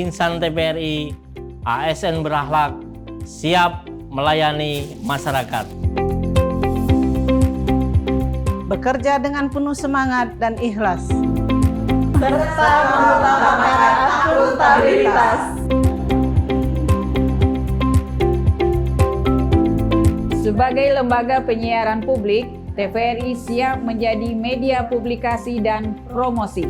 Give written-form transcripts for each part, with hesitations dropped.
insan TVRI, ASN berakhlak, siap melayani masyarakat. Bekerja dengan penuh semangat dan ikhlas, serta mengutamakan akuntabilitas. Sebagai lembaga penyiaran publik, TVRI siap menjadi media publikasi dan promosi.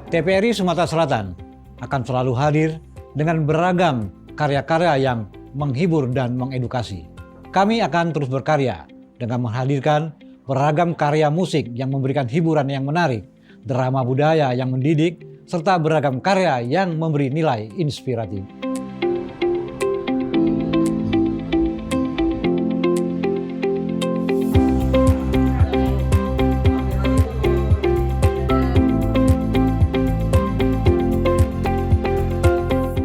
TVRI Sumatera Selatan akan selalu hadir dengan beragam karya-karya yang menghibur dan mengedukasi. Kami akan terus berkarya dengan menghadirkan beragam karya musik yang memberikan hiburan yang menarik, drama budaya yang mendidik, serta beragam karya yang memberi nilai inspiratif.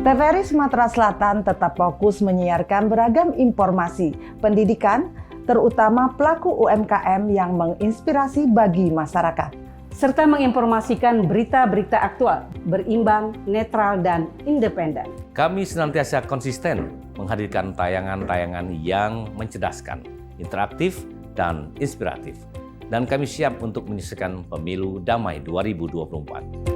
TVRI Sumatera Selatan tetap fokus menyiarkan beragam informasi pendidikan, terutama pelaku UMKM yang menginspirasi bagi masyarakat, serta menginformasikan berita-berita aktual, berimbang, netral, dan independen. Kami senantiasa konsisten menghadirkan tayangan-tayangan yang mencerdaskan, interaktif, dan inspiratif. Dan kami siap untuk menyelesaikan pemilu damai 2024.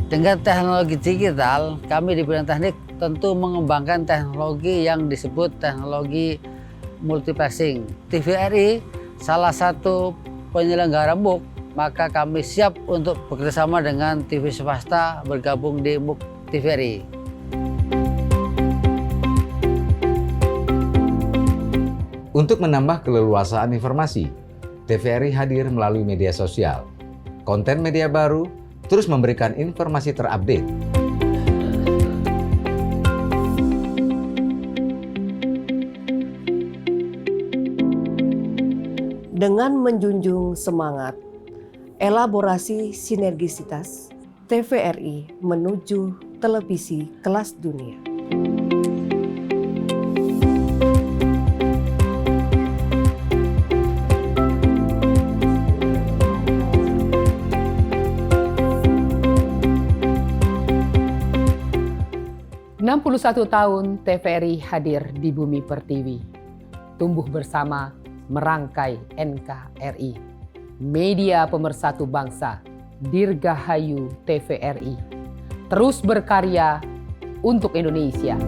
Dengan teknologi digital, kami di bidang teknik tentu mengembangkan teknologi yang disebut teknologi multiplexing. TVRI salah satu penyelenggara MUK, maka kami siap untuk bekerjasama dengan TV swasta bergabung di MUK TVRI. Untuk menambah keleluasaan informasi, TVRI hadir melalui media sosial. Konten media baru terus memberikan informasi terupdate. Dengan menjunjung semangat, elaborasi sinergisitas, TVRI menuju televisi kelas dunia. "61 tahun TVRI hadir di Bumi Pertiwi. Tumbuh bersama merangkai NKRI. Media pemersatu bangsa, Dirgahayu TVRI. Terus berkarya untuk Indonesia."